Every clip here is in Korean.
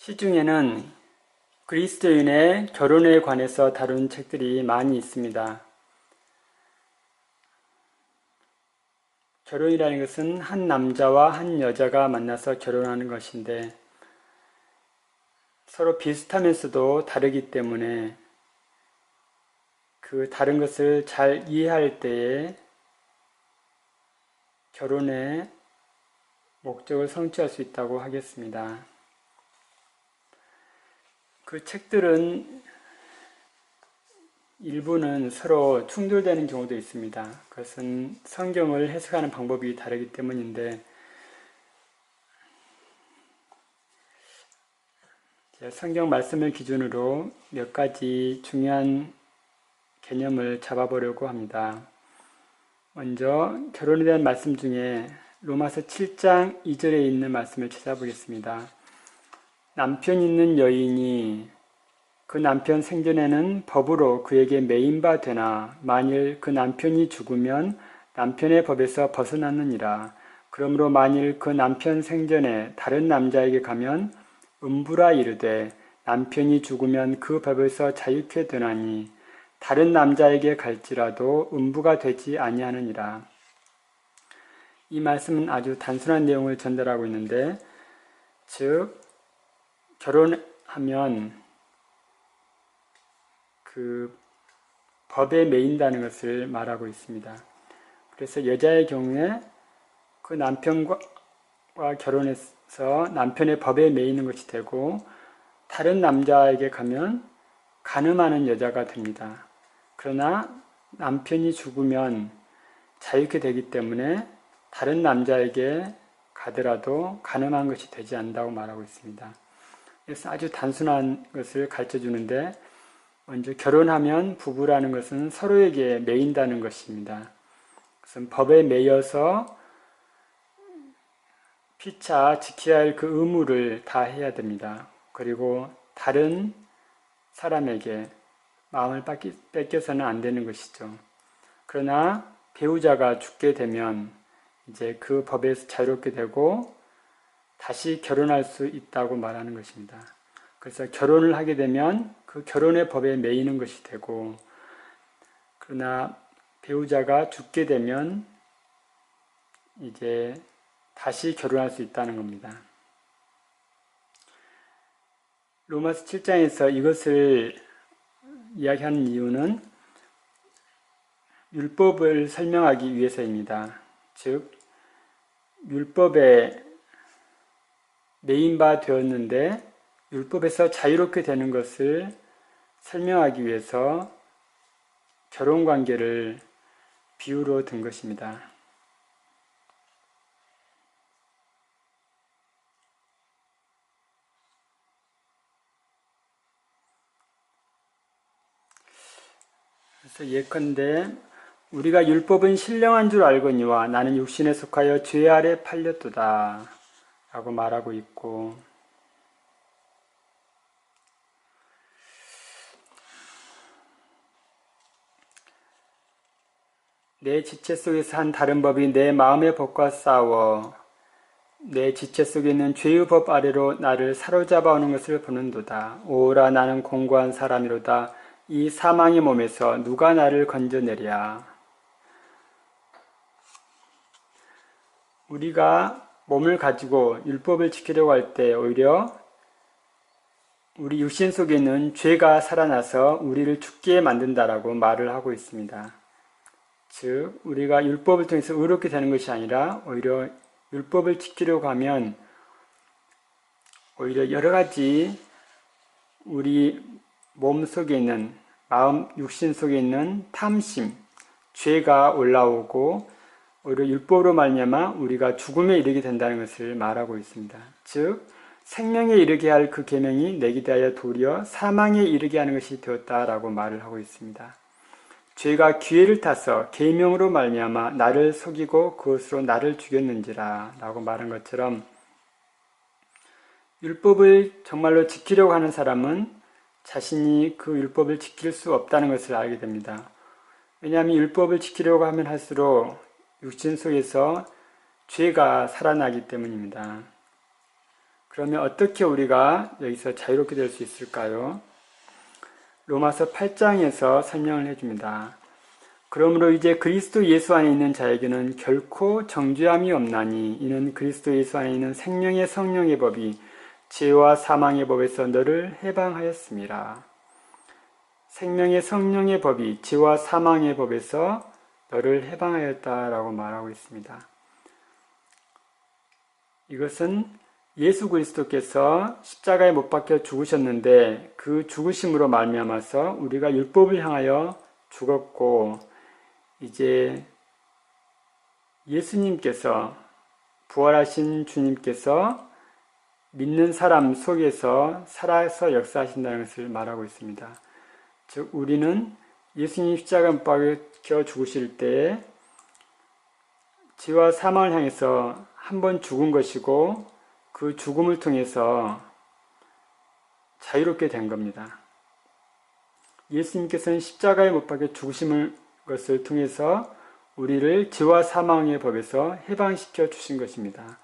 시중에는 그리스도인의 결혼에 관해서 다룬 책들이 많이 있습니다. 결혼이라는 것은 한 남자와 한 여자가 만나서 결혼하는 것인데 서로 비슷하면서도 다르기 때문에 그 다른 것을 잘 이해할 때에 결혼의 목적을 성취할 수 있다고 하겠습니다. 그 책들은 일부는 서로 충돌되는 경우도 있습니다. 그것은 성경을 해석하는 방법이 다르기 때문인데 성경 말씀을 기준으로 몇 가지 중요한 개념을 잡아보려고 합니다. 먼저 결혼에 대한 말씀 중에 로마서 7장 2절에 있는 말씀을 찾아보겠습니다. 남편 있는 여인이 그 남편 생전에는 법으로 그에게 매인바 되나 만일 그 남편이 죽으면 남편의 법에서 벗어났느니라. 그러므로 만일 그 남편 생전에 다른 남자에게 가면 음부라 이르되 남편이 죽으면 그 법에서 자유케 되나니 다른 남자에게 갈지라도 음부가 되지 아니하느니라. 이 말씀은 아주 단순한 내용을 전달하고 있는데 즉 결혼하면 그 법에 매인다는 것을 말하고 있습니다. 그래서 여자의 경우에 그 남편과 결혼해서 남편의 법에 매이는 것이 되고 다른 남자에게 가면 간음하는 여자가 됩니다. 그러나 남편이 죽으면 자유케 되기 때문에 다른 남자에게 가더라도 간음한 것이 되지 않는다고 말하고 있습니다. 그래서 아주 단순한 것을 가르쳐 주는데 먼저 결혼하면 부부라는 것은 서로에게 매인다는 것입니다. 그것은 법에 매여서 피차 지켜야 할 그 의무를 다 해야 됩니다. 그리고 다른 사람에게 마음을 뺏겨서는 안 되는 것이죠. 그러나 배우자가 죽게 되면 이제 그 법에서 자유롭게 되고 다시 결혼할 수 있다고 말하는 것입니다. 그래서 결혼을 하게 되면 그 결혼의 법에 매이는 것이 되고 그러나 배우자가 죽게 되면 이제 다시 결혼할 수 있다는 겁니다. 로마서 7장에서 이것을 이야기하는 이유는 율법을 설명하기 위해서입니다. 즉 율법에 매인 바 되었는데 율법에서 자유롭게 되는 것을 설명하기 위해서 결혼관계를 비유로 든 것입니다. 그래서 예컨대 우리가 율법은 신령한 줄 알거니와 나는 육신에 속하여 죄 아래 팔렸도다 라고 말하고 있고 내 지체 속에서 한 다른 법이 내 마음의 법과 싸워 내 지체 속에 있는 죄의 법 아래로 나를 사로잡아 오는 것을 보는도다. 오라 나는 공고한 사람이로다. 이 사망의 몸에서 누가 나를 건져내랴. 우리가 몸을 가지고 율법을 지키려고 할 때 오히려 우리 육신 속에 있는 죄가 살아나서 우리를 죽게 만든다라고 말을 하고 있습니다. 즉 우리가 율법을 통해서 의롭게 되는 것이 아니라 오히려 율법을 지키려고 하면 오히려 여러 가지 우리 몸 속에 있는 마음, 육신 속에 있는 탐심, 죄가 올라오고 오히려 율법으로 말미암아 우리가 죽음에 이르게 된다는 것을 말하고 있습니다. 즉 생명에 이르게 할 그 계명이 내게 대하여 도리어 사망에 이르게 하는 것이 되었다라고 말을 하고 있습니다. 죄가 기회를 타서 계명으로 말미암아 나를 속이고 그것으로 나를 죽였는지라 라고 말한 것처럼 율법을 정말로 지키려고 하는 사람은 자신이 그 율법을 지킬 수 없다는 것을 알게 됩니다. 왜냐하면 율법을 지키려고 하면 할수록 육신 속에서 죄가 살아나기 때문입니다. 그러면 어떻게 우리가 여기서 자유롭게 될 수 있을까요? 로마서 8장에서 설명을 해줍니다. 그러므로 이제 그리스도 예수 안에 있는 자에게는 결코 정죄함이 없나니 이는 그리스도 예수 안에 있는 생명의 성령의 법이 죄와 사망의 법에서 너를 해방하였습니다. 생명의 성령의 법이 죄와 사망의 법에서 너를 해방하였다라고 말하고 있습니다. 이것은 예수 그리스도께서 십자가에 못 박혀 죽으셨는데 그 죽으심으로 말미암아서 우리가 율법을 향하여 죽었고 이제 예수님께서 부활하신 주님께서 믿는 사람 속에서 살아서 역사하신다는 것을 말하고 있습니다. 즉 우리는 예수님 십자가에 못 박혀 죽으실 때에 죄와 사망을 향해서 한 번 죽은 것이고 그 죽음을 통해서 자유롭게 된 겁니다. 예수님께서는 십자가에 못 박혀 죽으신 것을 통해서 우리를 죄와 사망의 법에서 해방시켜 주신 것입니다.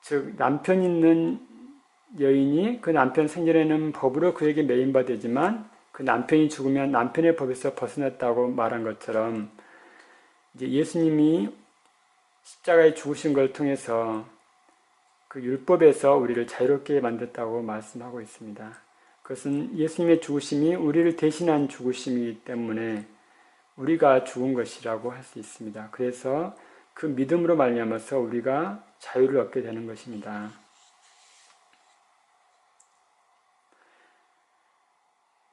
즉 남편 있는 여인이 그 남편 생전에는 법으로 그에게 매인받되지만 그 남편이 죽으면 남편의 법에서 벗어났다고 말한 것처럼 이제 예수님이 십자가에 죽으신 걸 통해서 그 율법에서 우리를 자유롭게 만들었다고 말씀하고 있습니다. 그것은 예수님의 죽으심이 우리를 대신한 죽으심이기 때문에 우리가 죽은 것이라고 할 수 있습니다. 그래서 그 믿음으로 말미암아서 우리가 자유를 얻게 되는 것입니다.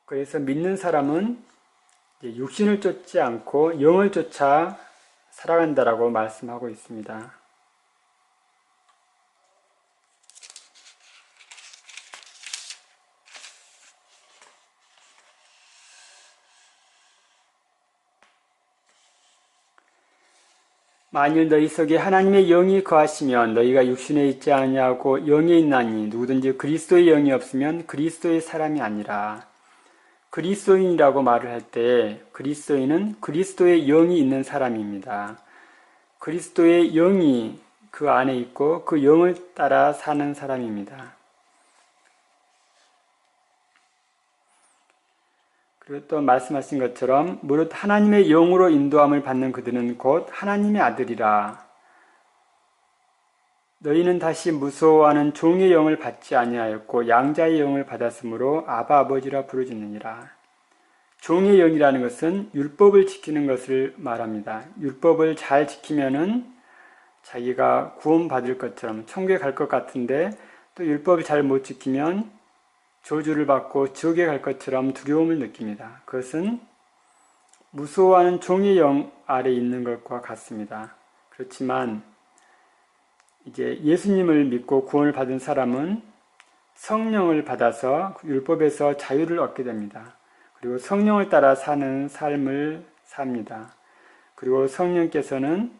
그래서 믿는 사람은 육신을 쫓지 않고 영을 쫓아 살아간다라고 말씀하고 있습니다. 만일 너희 속에 하나님의 영이 거하시면 너희가 육신에 있지 아니하고 영에 있나니 누구든지 그리스도의 영이 없으면 그리스도의 사람이 아니라. 그리스도인이라고 말을 할 때 그리스도인은 그리스도의 영이 있는 사람입니다. 그리스도의 영이 그 안에 있고 그 영을 따라 사는 사람입니다. 그리고 또 말씀하신 것처럼 무릇 하나님의 영으로 인도함을 받는 그들은 곧 하나님의 아들이라. 너희는 다시 무서워하는 종의 영을 받지 아니하였고 양자의 영을 받았으므로 아바 아버지라 부르짖느니라. 종의 영이라는 것은 율법을 지키는 것을 말합니다. 율법을 잘 지키면은 자기가 구원받을 것처럼 천국에 갈 것 같은데 또 율법을 잘 못 지키면 저주를 받고 지옥에 갈 것처럼 두려움을 느낍니다. 그것은 무서워하는 종의 영 아래 있는 것과 같습니다. 그렇지만 이제 예수님을 믿고 구원을 받은 사람은 성령을 받아서 율법에서 자유를 얻게 됩니다. 그리고 성령을 따라 사는 삶을 삽니다. 그리고 성령께서는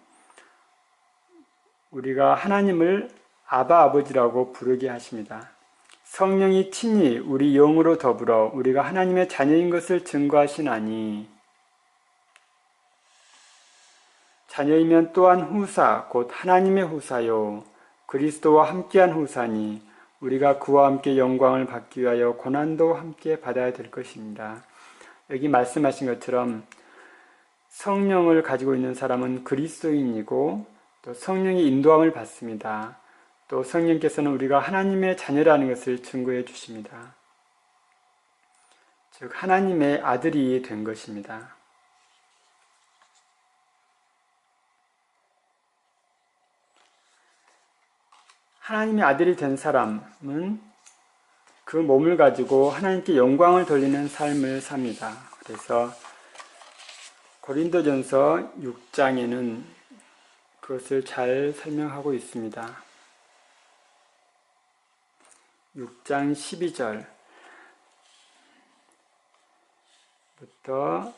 우리가 하나님을 아바 아버지라고 부르게 하십니다. 성령이 친히 우리 영으로 더불어 우리가 하나님의 자녀인 것을 증거하시나니 자녀이면 또한 후사 곧 하나님의 후사요 그리스도와 함께한 후사니 우리가 그와 함께 영광을 받기 위하여 고난도 함께 받아야 될 것입니다. 여기 말씀하신 것처럼 성령을 가지고 있는 사람은 그리스도인이고 또 성령의 인도함을 받습니다. 또 성령께서는 우리가 하나님의 자녀라는 것을 증거해 주십니다. 즉 하나님의 아들이 된 것입니다. 하나님의 아들이 된 사람은 그 몸을 가지고 하나님께 영광을 돌리는 삶을 삽니다. 그래서 고린도전서 6장에는 그것을 잘 설명하고 있습니다. 6장 12절부터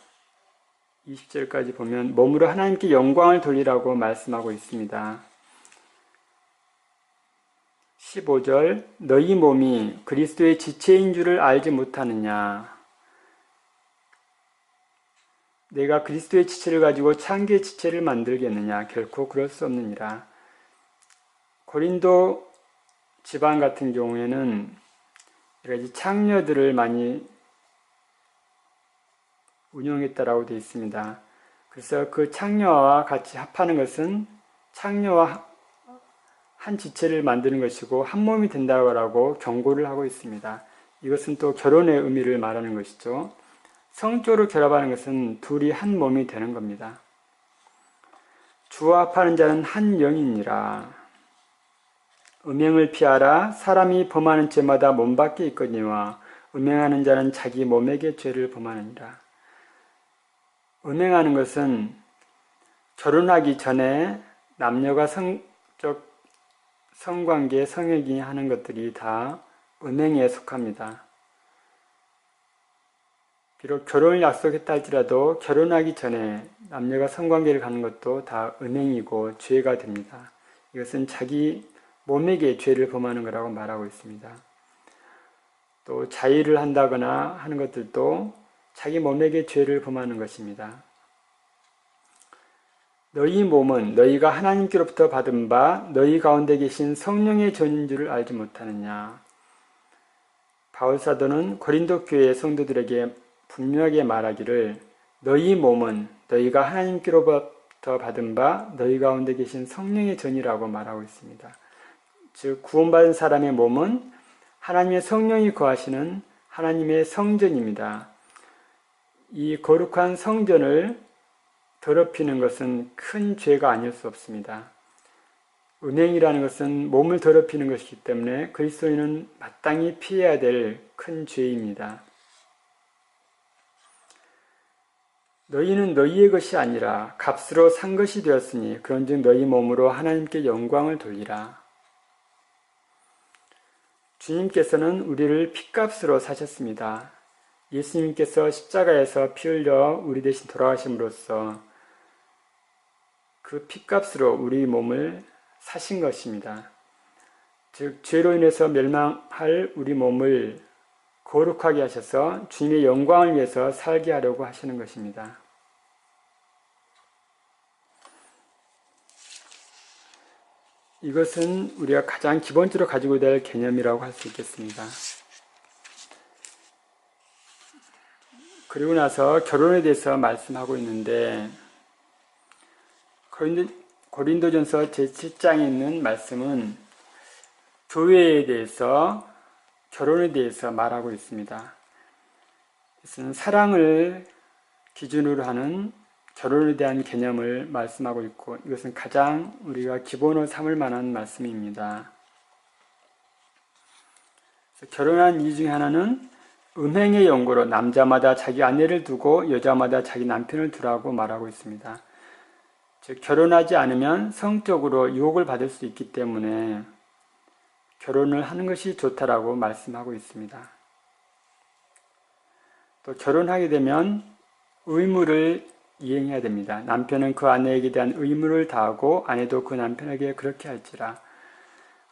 20절까지 보면 몸으로 하나님께 영광을 돌리라고 말씀하고 있습니다. 15절 너희 몸이 그리스도의 지체인 줄을 알지 못하느냐. 내가 그리스도의 지체를 가지고 창기의 지체를 만들겠느냐. 결코 그럴 수 없느니라. 고린도 집안 같은 경우에는 여러 가지 창녀들을 많이 운영했다라고 되어 있습니다. 그래서 그 창녀와 같이 합하는 것은 창녀와 한 지체를 만드는 것이고 한 몸이 된다고 경고를 하고 있습니다. 이것은 또 결혼의 의미를 말하는 것이죠. 성적으로 결합하는 것은 둘이 한 몸이 되는 겁니다. 주와 합하는 자는 한 영이니라. 음행을 피하라. 사람이 범하는 죄마다 몸 밖에 있거니와 음행하는 자는 자기 몸에게 죄를 범하느니라. 음행하는 것은 결혼하기 전에 남녀가 성관계, 성행위 하는 것들이 다 음행에 속합니다. 비록 결혼을 약속했다 할지라도 결혼하기 전에 남녀가 성관계를 갖는 것도 다 음행이고 죄가 됩니다. 이것은 자기 몸에게 죄를 범하는 거라고 말하고 있습니다. 또 자의를 한다거나 하는 것들도 자기 몸에게 죄를 범하는 것입니다. 너희 몸은 너희가 하나님께로부터 받은 바 너희 가운데 계신 성령의 전인 줄을 알지 못하느냐. 바울사도는 고린도 교회 성도들에게 분명하게 말하기를 너희 몸은 너희가 하나님께로부터 받은 바 너희 가운데 계신 성령의 전이라고 말하고 있습니다. 즉 구원받은 사람의 몸은 하나님의 성령이 거하시는 하나님의 성전입니다. 이 거룩한 성전을 더럽히는 것은 큰 죄가 아닐 수 없습니다. 음행이라는 것은 몸을 더럽히는 것이기 때문에 그리스도인은 마땅히 피해야 될 큰 죄입니다. 너희는 너희의 것이 아니라 값으로 산 것이 되었으니 그런즉 너희 몸으로 하나님께 영광을 돌리라. 주님께서는 우리를 핏값으로 사셨습니다. 예수님께서 십자가에서 피 흘려 우리 대신 돌아가심으로써 그 핏값으로 우리 몸을 사신 것입니다. 즉 죄로 인해서 멸망할 우리 몸을 거룩하게 하셔서 주님의 영광을 위해서 살게 하려고 하시는 것입니다. 이것은 우리가 가장 기본적으로 가지고 될 개념이라고 할 수 있겠습니다. 그리고 나서 결혼에 대해서 말씀하고 있는데 고린도전서 제7장에 있는 말씀은 교회에 대해서 결혼에 대해서 말하고 있습니다. 그래서 사랑을 기준으로 하는 결혼에 대한 개념을 말씀하고 있고 이것은 가장 우리가 기본으로 삼을 만한 말씀입니다. 결혼한 이유 중에 하나는 음행의 연고로 남자마다 자기 아내를 두고 여자마다 자기 남편을 두라고 말하고 있습니다. 즉 결혼하지 않으면 성적으로 유혹을 받을 수 있기 때문에 결혼을 하는 것이 좋다라고 말씀하고 있습니다. 또 결혼하게 되면 의무를 이행해야 됩니다. 남편은 그 아내에게 대한 의무를 다하고 아내도 그 남편에게 그렇게 할지라.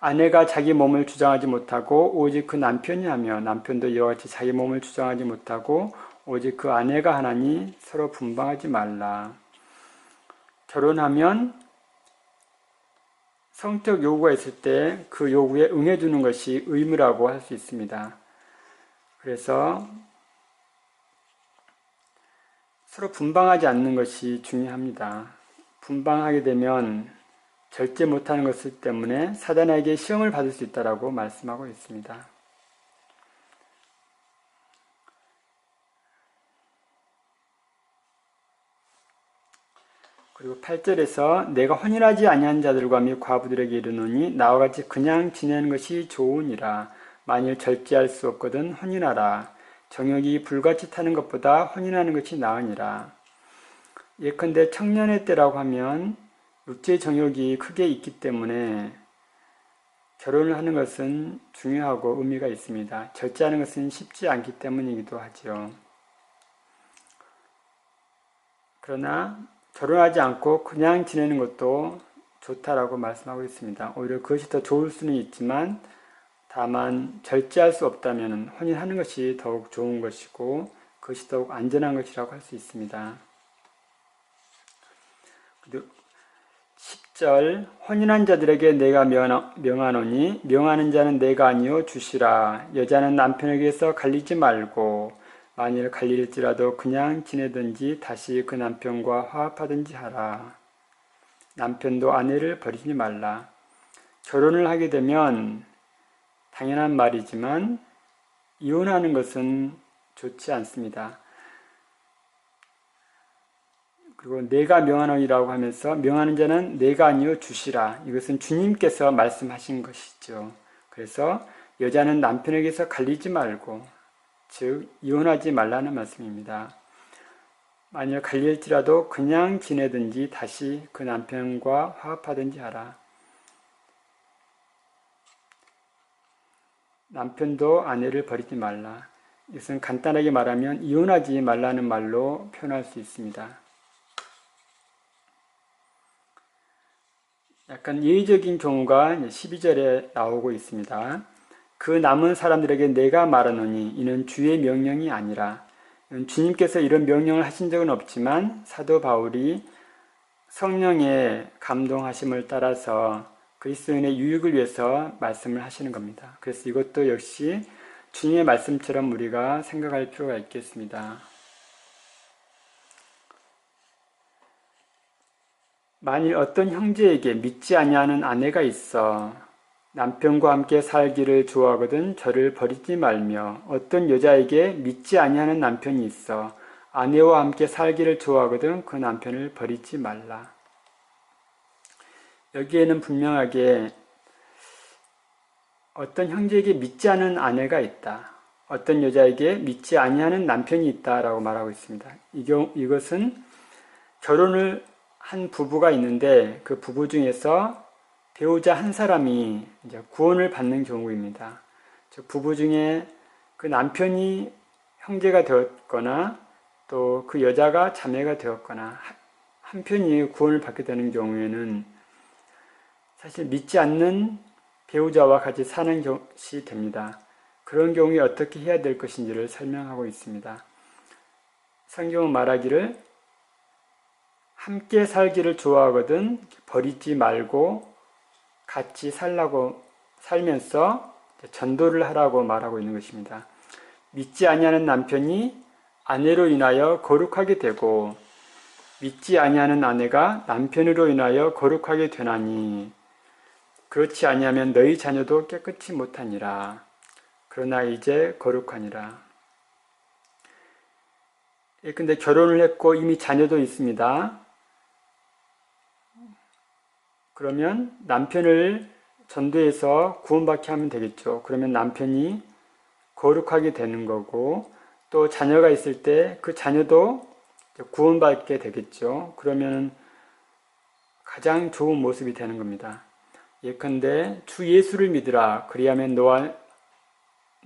아내가 자기 몸을 주장하지 못하고 오직 그 남편이 하며 남편도 이와 같이 자기 몸을 주장하지 못하고 오직 그 아내가 하나니 서로 분방하지 말라. 결혼하면 성적 요구가 있을 때 그 요구에 응해주는 것이 의무라고 할 수 있습니다. 그래서 서로 분방하지 않는 것이 중요합니다. 분방하게 되면 절제 못하는 것을 때문에 사단에게 시험을 받을 수 있다고 말씀하고 있습니다. 그리고 8절에서 내가 혼인하지 아니한 자들과 및 과부들에게 이르노니 나와 같이 그냥 지내는 것이 좋으니라. 만일 절제할 수 없거든 혼인하라. 정욕이 불같이 타는 것보다 혼인하는 것이 나으니라. 예컨대 청년의 때라고 하면 육체 정욕이 크게 있기 때문에 결혼을 하는 것은 중요하고 의미가 있습니다. 절제하는 것은 쉽지 않기 때문이기도 하죠. 그러나 결혼하지 않고 그냥 지내는 것도 좋다라고 말씀하고 있습니다. 오히려 그것이 더 좋을 수는 있지만 다만 절제할 수 없다면 혼인하는 것이 더욱 좋은 것이고 그것이 더욱 안전한 것이라고 할 수 있습니다. 10절 혼인한 자들에게 내가 명하노니 명하는 자는 내가 아니요 주시라. 여자는 남편에게서 갈리지 말고 만일 갈릴지라도 그냥 지내든지 다시 그 남편과 화합하든지 하라. 남편도 아내를 버리지 말라. 결혼을 하게 되면 당연한 말이지만 이혼하는 것은 좋지 않습니다. 그리고 내가 명하노니라고 하면서 명하는 자는 내가 아니요 주시라. 이것은 주님께서 말씀하신 것이죠. 그래서 여자는 남편에게서 갈리지 말고 즉 이혼하지 말라는 말씀입니다. 만일 갈릴지라도 그냥 지내든지 다시 그 남편과 화합하든지 하라. 남편도 아내를 버리지 말라. 이것은 간단하게 말하면 이혼하지 말라는 말로 표현할 수 있습니다. 약간 예의적인 경우가 12절에 나오고 있습니다. 그 남은 사람들에게 내가 말하노니 이는 주의 명령이 아니라. 주님께서 이런 명령을 하신 적은 없지만 사도 바울이 성령의 감동하심을 따라서 그리스도인의 유익을 위해서 말씀을 하시는 겁니다. 그래서 이것도 역시 주님의 말씀처럼 우리가 생각할 필요가 있겠습니다. 만일 어떤 형제에게 믿지 아니하는 아내가 있어 남편과 함께 살기를 좋아하거든 저를 버리지 말며 어떤 여자에게 믿지 아니하는 남편이 있어 아내와 함께 살기를 좋아하거든 그 남편을 버리지 말라. 여기에는 분명하게 어떤 형제에게 믿지 않은 아내가 있다. 어떤 여자에게 믿지 아니하는 남편이 있다라고 말하고 있습니다. 이것은 결혼을 한 부부가 있는데 그 부부 중에서 배우자 한 사람이 이제 구원을 받는 경우입니다. 즉 부부 중에 그 남편이 형제가 되었거나 또 그 여자가 자매가 되었거나 한 편이 구원을 받게 되는 경우에는 사실 믿지 않는 배우자와 같이 사는 것이 됩니다. 그런 경우에 어떻게 해야 될 것인지를 설명하고 있습니다. 성경은 말하기를 함께 살기를 좋아하거든 버리지 말고 같이 살면서 전도를 하라고 말하고 있는 것입니다. 믿지 아니하는 남편이 아내로 인하여 거룩하게 되고 믿지 아니하는 아내가 남편으로 인하여 거룩하게 되나니 그렇지 아니하면 너희 자녀도 깨끗이 못하니라. 그러나 이제 거룩하니라. 근데 결혼을 했고 이미 자녀도 있습니다. 그러면 남편을 전도해서 구원받게 하면 되겠죠. 그러면 남편이 거룩하게 되는 거고 또 자녀가 있을 때 그 자녀도 구원받게 되겠죠. 그러면 가장 좋은 모습이 되는 겁니다. 예컨대 주 예수를 믿으라 그리하면 너와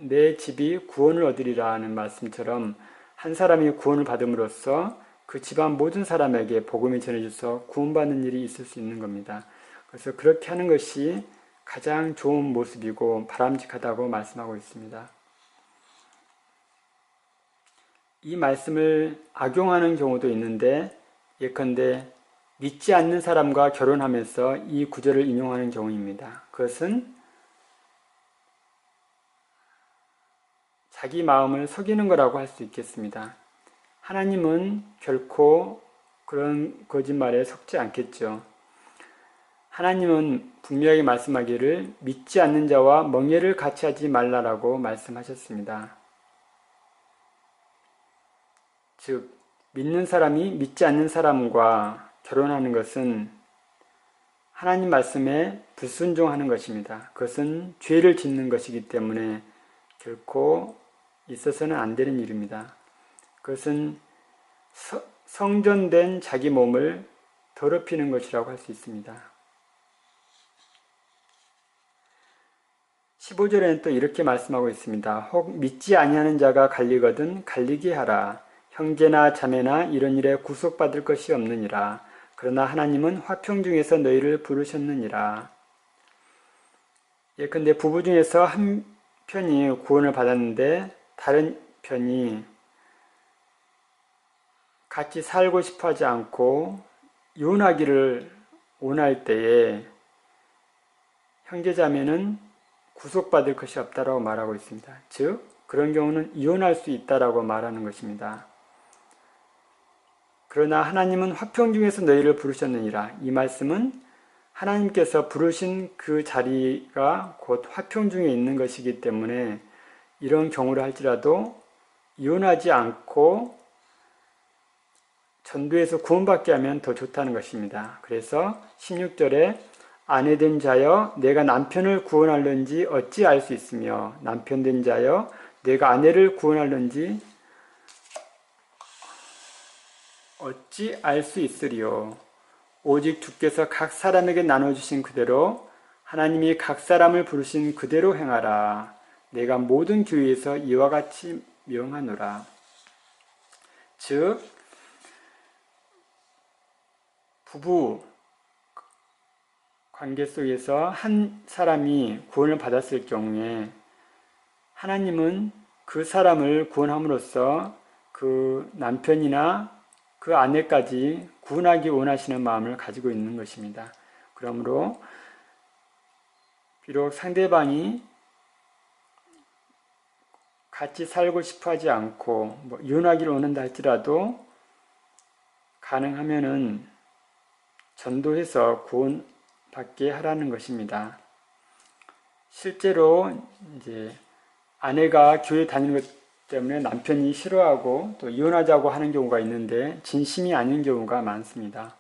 내 집이 구원을 얻으리라 하는 말씀처럼 한 사람이 구원을 받음으로써 그 집안 모든 사람에게 복음이 전해져서 구원받는 일이 있을 수 있는 겁니다. 그래서 그렇게 하는 것이 가장 좋은 모습이고 바람직하다고 말씀하고 있습니다. 이 말씀을 악용하는 경우도 있는데 예컨대 믿지 않는 사람과 결혼하면서 이 구절을 인용하는 경우입니다. 그것은 자기 마음을 속이는 거라고 할 수 있겠습니다. 하나님은 결코 그런 거짓말에 속지 않겠죠. 하나님은 분명하게 말씀하기를 믿지 않는 자와 멍에를 같이 하지 말라라고 말씀하셨습니다. 즉 믿는 사람이 믿지 않는 사람과 결혼하는 것은 하나님 말씀에 불순종하는 것입니다. 그것은 죄를 짓는 것이기 때문에 결코 있어서는 안 되는 일입니다. 그것은 성전된 자기 몸을 더럽히는 것이라고 할 수 있습니다. 15절에는 또 이렇게 말씀하고 있습니다. 혹 믿지 아니하는 자가 갈리거든 갈리게 하라. 형제나 자매나 이런 일에 구속받을 것이 없느니라. 그러나 하나님은 화평 중에서 너희를 부르셨느니라. 예컨대 부부 중에서 한 편이 구원을 받았는데 다른 편이 같이 살고 싶어 하지 않고 이혼하기를 오날 때에 형제자매는 구속받을 것이 없다라고 말하고 있습니다. 즉 그런 경우는 이혼할 수 있다라고 말하는 것입니다. 그러나 하나님은 화평 중에서 너희를 부르셨느니라. 이 말씀은 하나님께서 부르신 그 자리가 곧 화평 중에 있는 것이기 때문에 이런 경우를 할지라도 이혼하지 않고 전도해서 구원받게 하면 더 좋다는 것입니다. 그래서 16절에 아내된 자여 내가 남편을 구원할는지 어찌 알 수 있으며 남편된 자여 내가 아내를 구원할는지 어찌 알 수 있으리요. 오직 주께서 각 사람에게 나눠주신 그대로 하나님이 각 사람을 부르신 그대로 행하라. 내가 모든 교회에서 이와 같이 명하노라. 즉 부부 관계 속에서 한 사람이 구원을 받았을 경우에 하나님은 그 사람을 구원함으로써 그 남편이나 그 아내까지 구원하기 원하시는 마음을 가지고 있는 것입니다. 그러므로 비록 상대방이 같이 살고 싶어 하지 않고 이혼하기를 원한다 할지라도 가능하면은 전도해서 구원받게 하라는 것입니다. 실제로 이제 아내가 교회 다니는 것 때문에 남편이 싫어하고 또 이혼하자고 하는 경우가 있는데 진심이 아닌 경우가 많습니다.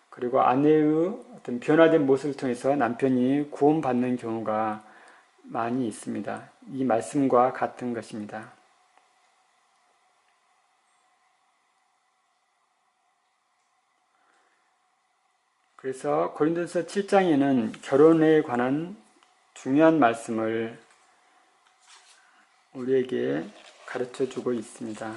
그리고 아내의 어떤 변화된 모습을 통해서 남편이 구원받는 경우가 많이 있습니다. 이 말씀과 같은 것입니다. 그래서 고린도서 7장에는 결혼에 관한 중요한 말씀을 우리에게 가르쳐 주고 있습니다.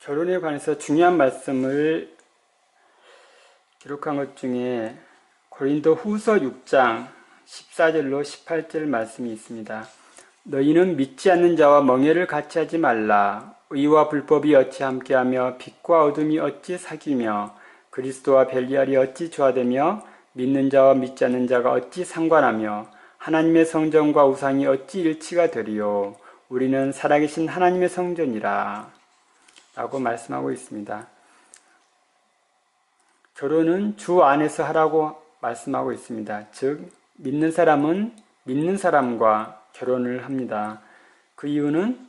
결혼에 관해서 중요한 말씀을 기록한 것 중에 고린도 후서 6장 14절로 18절 말씀이 있습니다. 너희는 믿지 않는 자와 멍에를 같이 하지 말라. 의와 불법이 어찌 함께하며 빛과 어둠이 어찌 사귀며 그리스도와 벨리알이 어찌 조화되며 믿는 자와 믿지 않는 자가 어찌 상관하며 하나님의 성전과 우상이 어찌 일치가 되리요. 우리는 살아계신 하나님의 성전이라. 라고 말씀하고 있습니다. 결혼은 주 안에서 하라고 말씀하고 있습니다. 즉 믿는 사람은 믿는 사람과 결혼을 합니다. 그 이유는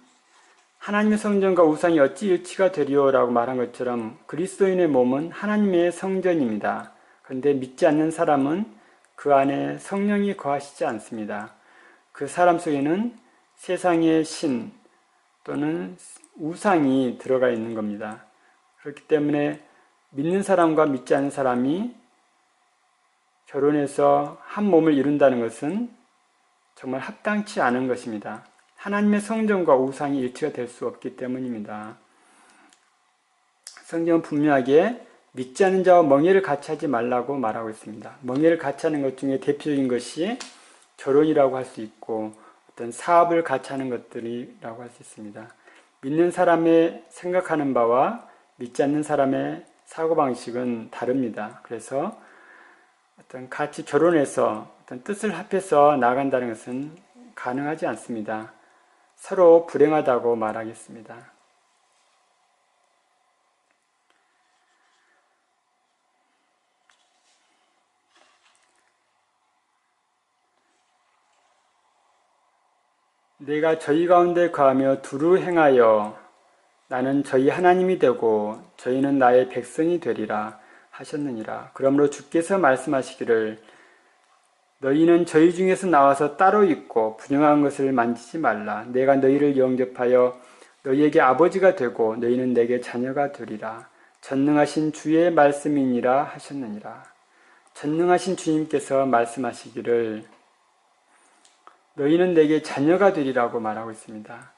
하나님의 성전과 우상이 어찌 일치가 되리요 라고 말한 것처럼 그리스도인의 몸은 하나님의 성전입니다. 그런데 믿지 않는 사람은 그 안에 성령이 거하시지 않습니다. 그 사람 속에는 세상의 신 또는 우상이 들어가 있는 겁니다. 그렇기 때문에 믿는 사람과 믿지 않는 사람이 결혼해서 한 몸을 이룬다는 것은 정말 합당치 않은 것입니다. 하나님의 성전과 우상이 일치가 될 수 없기 때문입니다. 성경은 분명하게 믿지 않는 자와 멍에를 같이 하지 말라고 말하고 있습니다. 멍에를 같이 하는 것 중에 대표적인 것이 결혼이라고 할 수 있고 어떤 사업을 같이 하는 것들이라고 할 수 있습니다. 믿는 사람의 생각하는 바와 믿지 않는 사람의 사고방식은 다릅니다. 그래서 어떤 같이 결혼해서 어떤 뜻을 합해서 나아간다는 것은 가능하지 않습니다. 서로 불행하다고 말하겠습니다. 내가 저희 가운데 거하며 두루 행하여 나는 저희 하나님이 되고 저희는 나의 백성이 되리라. 하셨느니라. 그러므로 주께서 말씀하시기를 너희는 저희 중에서 나와서 따로 있고 분영한 것을 만지지 말라. 내가 너희를 영접하여 너희에게 아버지가 되고 너희는 내게 자녀가 되리라. 전능하신 주의 말씀이니라 하셨느니라. 전능하신 주님께서 말씀하시기를 너희는 내게 자녀가 되리라고 말하고 있습니다.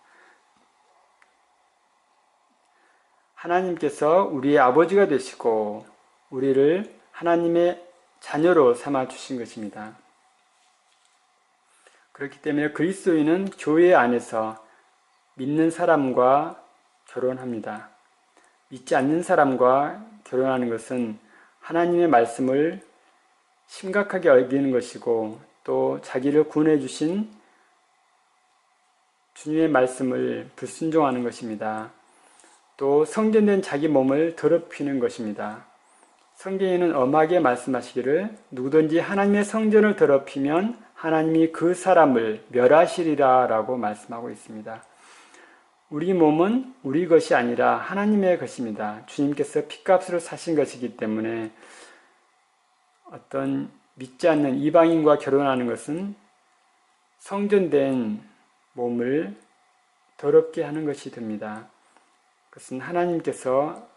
하나님께서 우리의 아버지가 되시고 우리를 하나님의 자녀로 삼아 주신 것입니다. 그렇기 때문에 그리스도인은 교회 안에서 믿는 사람과 결혼합니다. 믿지 않는 사람과 결혼하는 것은 하나님의 말씀을 심각하게 여기는 것이고 또 자기를 구원해 주신 주님의 말씀을 불순종하는 것입니다. 또 성전된 자기 몸을 더럽히는 것입니다. 성경에는 엄하게 말씀하시기를 누구든지 하나님의 성전을 더럽히면 하나님이 그 사람을 멸하시리라 라고 말씀하고 있습니다. 우리 몸은 우리 것이 아니라 하나님의 것입니다. 주님께서 핏값으로 사신 것이기 때문에 어떤 믿지 않는 이방인과 결혼하는 것은 성전된 몸을 더럽게 하는 것이 됩니다. 그것은 하나님께서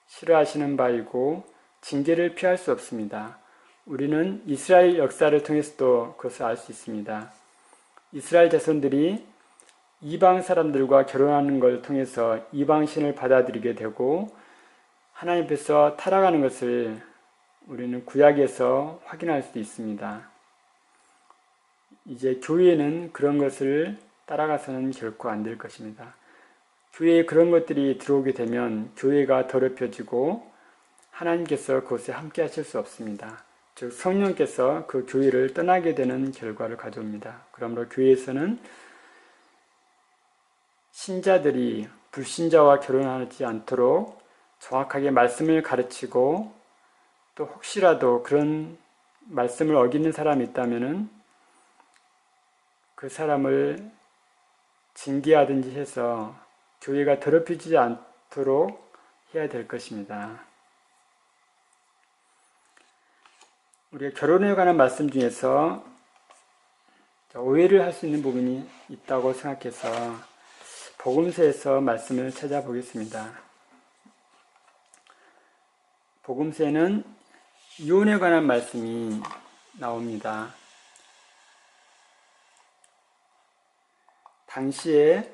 싫어하시는 바이고 징계를 피할 수 없습니다. 우리는 이스라엘 역사를 통해서도 그것을 알 수 있습니다. 이스라엘 자손들이 이방 사람들과 결혼하는 걸 통해서 이방신을 받아들이게 되고 하나님 앞에서 타락하는 것을 우리는 구약에서 확인할 수 있습니다. 이제 교회는 그런 것을 따라가서는 결코 안 될 것입니다. 교회에 그런 것들이 들어오게 되면 교회가 더럽혀지고 하나님께서 그곳에 함께 하실 수 없습니다. 즉 성령께서 그 교회를 떠나게 되는 결과를 가져옵니다. 그러므로 교회에서는 신자들이 불신자와 결혼하지 않도록 정확하게 말씀을 가르치고 또 혹시라도 그런 말씀을 어기는 사람이 있다면 그 사람을 징계하든지 해서 교회가 더럽히지 않도록 해야 될 것입니다. 우리가 결혼에 관한 말씀 중에서 오해를 할 수 있는 부분이 있다고 생각해서 복음서에서 말씀을 찾아보겠습니다. 복음서에는 이혼에 관한 말씀이 나옵니다. 당시에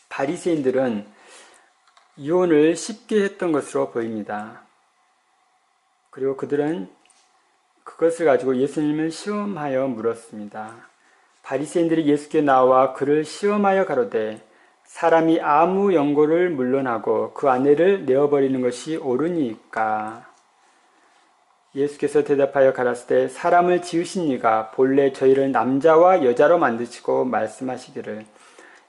바리새인들은 이혼을 쉽게 했던 것으로 보입니다. 그리고 그들은 그것을 가지고 예수님을 시험하여 물었습니다. 바리새인들이 예수께 나와 그를 시험하여 가로되 사람이 아무 연고를 물론하고 그 아내를 내어버리는 것이 옳으니까? 예수께서 대답하여 가라사대 사람을 지으신 이가 본래 저희를 남자와 여자로 만드시고 말씀하시기를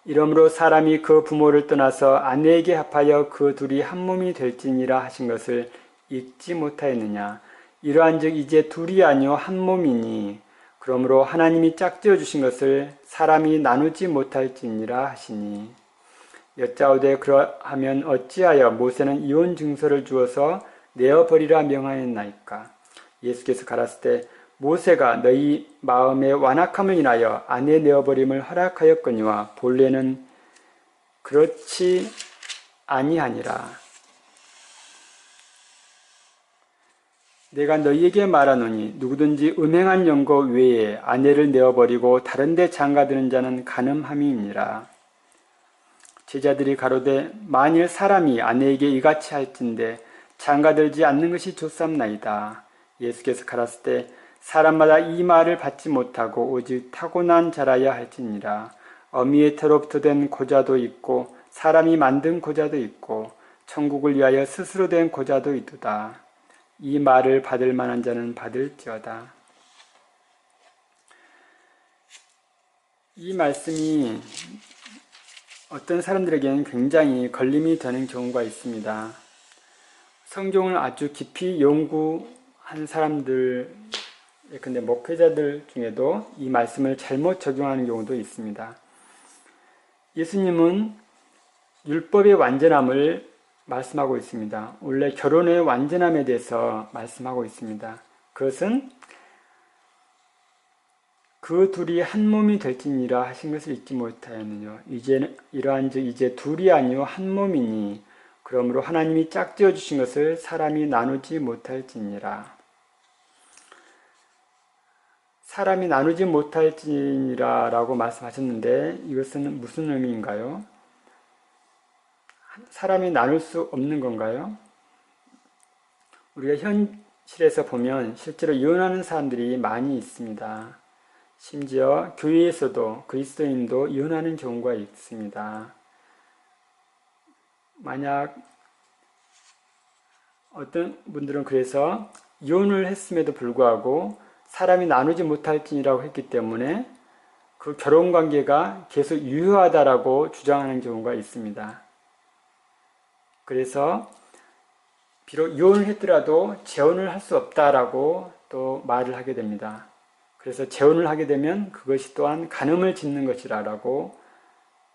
이러므로 사람이 그 부모를 떠나서 아내에게 합하여 그 둘이 한 몸이 될지니라 하신 것을 읽지 못하였느냐. 이러한즉 이제 둘이 아니요 한 몸이니 그러므로 하나님이 짝지어 주신 것을 사람이 나누지 못할지니라 하시니 여짜오되 그러하면 어찌하여 모세는 이혼 증서를 주어서 내어버리라 명하였나이까. 예수께서 가라사대 모세가 너희 마음의 완악함을 인하여 아내 내어버림을 허락하였거니와 본래는 그렇지 아니하니라. 내가 너희에게 말하노니 누구든지 음행한 연고 외에 아내를 내어버리고 다른 데 장가드는 자는 간음함이니라. 제자들이 가로되 만일 사람이 아내에게 이같이 할진대 장가들지 않는 것이 좋삼나이다. 예수께서 가라사대 사람마다 이 말을 받지 못하고 오직 타고난 자라야 할지니라. 어미의 태로부터 된 고자도 있고 사람이 만든 고자도 있고 천국을 위하여 스스로 된 고자도 있도다. 이 말을 받을 만한 자는 받을지어다. 이 말씀이 어떤 사람들에게는 굉장히 걸림이 되는 경우가 있습니다. 성경을 아주 깊이 연구한 사람들, 근데 목회자들 중에도 이 말씀을 잘못 적용하는 경우도 있습니다. 예수님은 율법의 완전함을 말씀하고 있습니다. 원래 결혼의 완전함에 대해서 말씀하고 있습니다. 그것은 그 둘이 한 몸이 될지니라 하신 것을 잊지 못하였느뇨. 이제는 이러한즉 이제 둘이 아니요 한 몸이니 그러므로 하나님이 짝지어 주신 것을 사람이 나누지 못할지니라. 사람이 나누지 못할지니라 라고 말씀하셨는데 이것은 무슨 의미인가요? 사람이 나눌 수 없는 건가요? 우리가 현실에서 보면 실제로 이혼하는 사람들이 많이 있습니다. 심지어 교회에서도 그리스도인도 이혼하는 경우가 있습니다. 만약 어떤 분들은 그래서 이혼을 했음에도 불구하고 사람이 나누지 못할지니라고 했기 때문에 그 결혼관계가 계속 유효하다라고 주장하는 경우가 있습니다. 그래서 비록 이혼을 했더라도 재혼을 할 수 없다라고 또 말을 하게 됩니다. 그래서 재혼을 하게 되면 그것이 또한 간음을 짓는 것이라고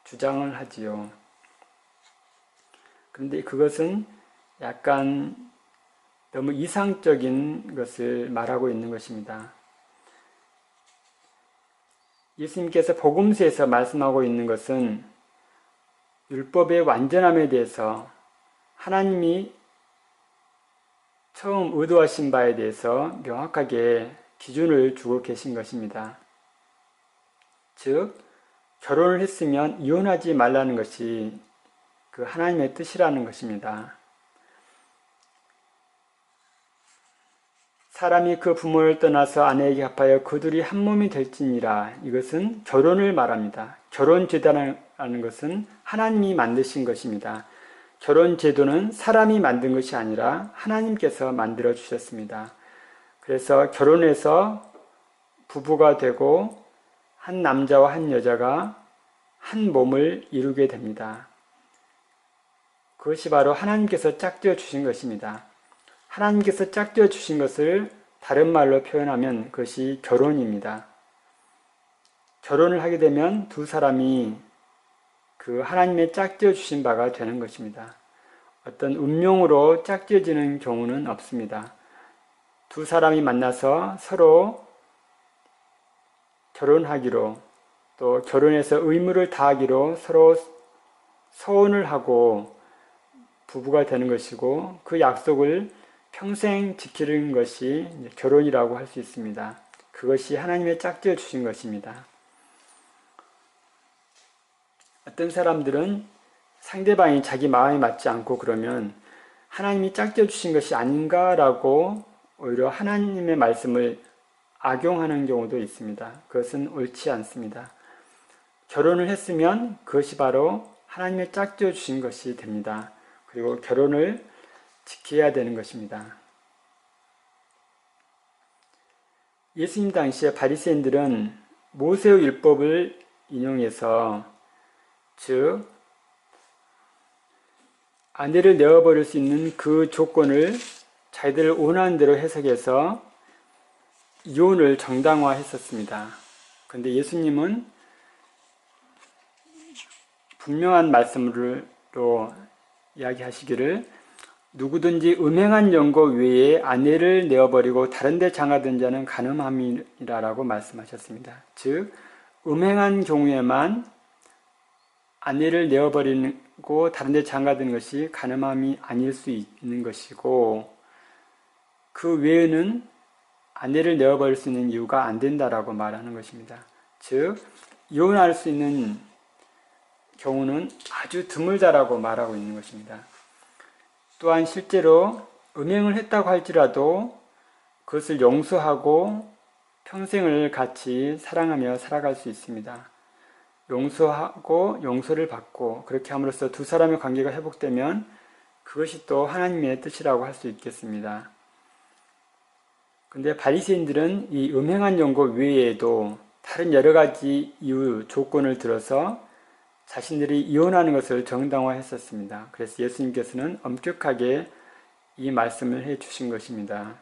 주장을 하지요. 그런데 그것은 약간 너무 이상적인 것을 말하고 있는 것입니다. 예수님께서 복음서에서 말씀하고 있는 것은 율법의 완전함에 대해서 하나님이 처음 의도하신 바에 대해서 명확하게 기준을 주고 계신 것입니다. 즉, 결혼을 했으면 이혼하지 말라는 것이 그 하나님의 뜻이라는 것입니다. 사람이 그 부모를 떠나서 아내에게 합하여 그둘이 한 몸이 될지니라. 이것은 결혼을 말합니다. 결혼제도라는 것은 하나님이 만드신 것입니다. 결혼제도는 사람이 만든 것이 아니라 하나님께서 만들어 주셨습니다. 그래서 결혼해서 부부가 되고 한 남자와 한 여자가 한 몸을 이루게 됩니다. 그것이 바로 하나님께서 짝지어 주신 것입니다. 하나님께서 짝지어 주신 것을 다른 말로 표현하면 그것이 결혼입니다. 결혼을 하게 되면 두 사람이 그 하나님의 짝지어 주신 바가 되는 것입니다. 어떤 운명으로 짝지어지는 경우는 없습니다. 두 사람이 만나서 서로 결혼하기로 또 결혼해서 의무를 다하기로 서로 서원을 하고 부부가 되는 것이고 그 약속을 평생 지키는 것이 결혼이라고 할 수 있습니다. 그것이 하나님의 짝지어 주신 것입니다. 어떤 사람들은 상대방이 자기 마음에 맞지 않고 그러면 하나님이 짝지어 주신 것이 아닌가라고 오히려 하나님의 말씀을 악용하는 경우도 있습니다. 그것은 옳지 않습니다. 결혼을 했으면 그것이 바로 하나님의 짝지어 주신 것이 됩니다. 그리고 결혼을 지켜야 되는 것입니다. 예수님 당시에 바리새인들은 모세의 율법을 인용해서 즉 아내를 내어버릴 수 있는 그 조건을 자기들 원하는 대로 해석해서 이혼을 정당화했었습니다. 그런데 예수님은 분명한 말씀으로 이야기하시기를 누구든지 음행한 연고 외에 아내를 내어버리고 다른 데 장가든 자는 간음함이라라고 말씀하셨습니다. 즉 음행한 경우에만 아내를 내어버리고 다른 데 장가드는 것이 간음함이 아닐 수 있는 것이고 그 외에는 아내를 내어버릴 수 있는 이유가 안 된다라고 말하는 것입니다. 즉 이혼할 수 있는 경우는 아주 드물다라고 말하고 있는 것입니다. 또한 실제로 음행을 했다고 할지라도 그것을 용서하고 평생을 같이 사랑하며 살아갈 수 있습니다. 용서하고 용서를 받고 그렇게 함으로써 두 사람의 관계가 회복되면 그것이 또 하나님의 뜻이라고 할 수 있겠습니다. 그런데 바리새인들은 이 음행한 연고 외에도 다른 여러 가지 이유, 조건을 들어서 자신들이 이혼하는 것을 정당화했었습니다. 그래서 예수님께서는 엄격하게 이 말씀을 해 주신 것입니다.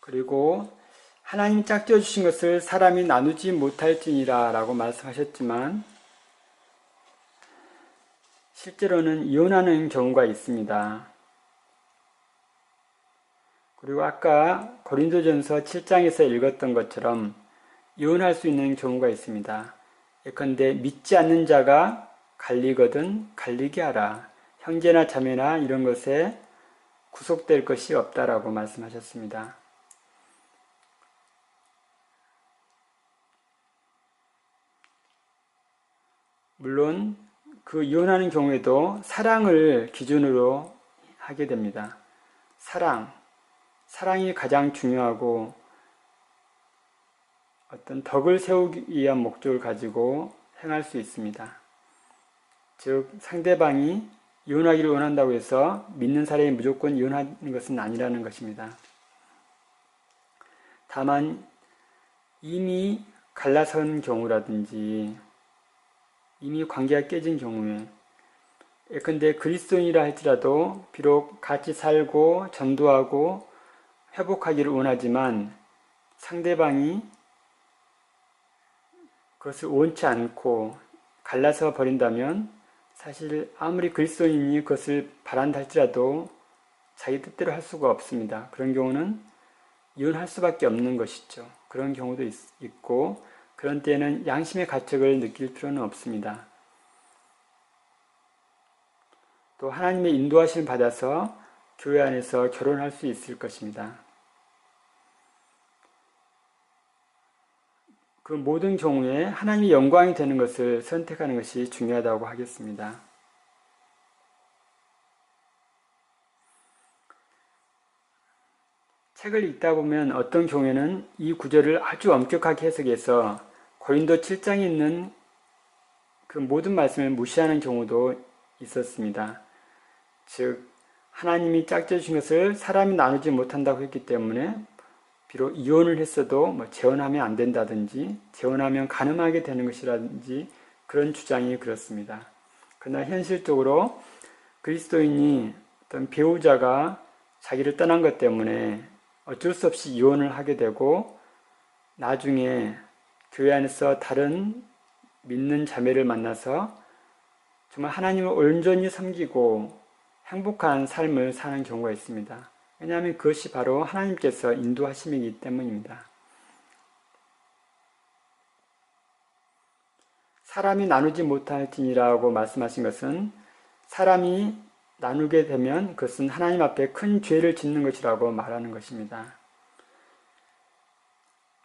그리고 하나님이 짝지어 주신 것을 사람이 나누지 못할지니라 라고 말씀하셨지만 실제로는 이혼하는 경우가 있습니다. 그리고 아까 고린도전서 7장에서 읽었던 것처럼 이혼할 수 있는 경우가 있습니다. 예컨대 믿지 않는 자가 갈리거든 갈리게 하라. 형제나 자매나 이런 것에 구속될 것이 없다라고 말씀하셨습니다. 물론 그 이혼하는 경우에도 사랑을 기준으로 하게 됩니다. 사랑이 가장 중요하고 어떤 덕을 세우기 위한 목적을 가지고 행할 수 있습니다. 즉 상대방이 이혼하기를 원한다고 해서 믿는 사람이 무조건 이혼하는 것은 아니라는 것입니다. 다만 이미 갈라선 경우라든지 이미 관계가 깨진 경우에 예컨대 그리스도인이라 할지라도 비록 같이 살고 전도하고 회복하기를 원하지만 상대방이 그것을 원치 않고 갈라서 버린다면 사실 아무리 그리스도인이 그것을 바란다 할지라도 자기 뜻대로 할 수가 없습니다. 그런 경우는 이혼할 수밖에 없는 것이죠. 그런 경우도 있고 그런 때에는 양심의 가책을 느낄 필요는 없습니다. 또 하나님의 인도하심을 받아서 교회 안에서 결혼할 수 있을 것입니다. 그 모든 경우에 하나님의 영광이 되는 것을 선택하는 것이 중요하다고 하겠습니다. 책을 읽다 보면 어떤 경우에는 이 구절을 아주 엄격하게 해석해서 고린도 7장에 있는 그 모든 말씀을 무시하는 경우도 있었습니다. 즉 하나님이 짝지어 주신 것을 사람이 나누지 못한다고 했기 때문에 비록 이혼을 했어도 재혼하면 안 된다든지 재혼하면 가늠하게 되는 것이라든지 그런 주장이 그렇습니다. 그러나 현실적으로 그리스도인이 어떤 배우자가 자기를 떠난 것 때문에 어쩔 수 없이 이혼을 하게 되고 나중에 교회 안에서 다른 믿는 자매를 만나서 정말 하나님을 온전히 섬기고 행복한 삶을 사는 경우가 있습니다. 왜냐하면 그것이 바로 하나님께서 인도하심이기 때문입니다. 사람이 나누지 못할지니라고 말씀하신 것은 사람이 나누게 되면 그것은 하나님 앞에 큰 죄를 짓는 것이라고 말하는 것입니다.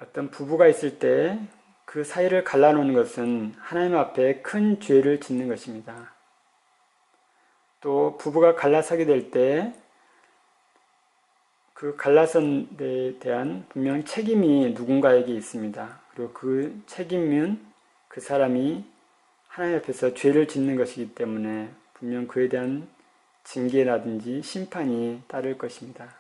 어떤 부부가 있을 때 그 사이를 갈라놓는 것은 하나님 앞에 큰 죄를 짓는 것입니다. 또 부부가 갈라서게 될 때 그 갈라선에 대한 분명 책임이 누군가에게 있습니다. 그리고 그 책임은 그 사람이 하나님 앞에서 죄를 짓는 것이기 때문에 분명 그에 대한 징계라든지 심판이 따를 것입니다.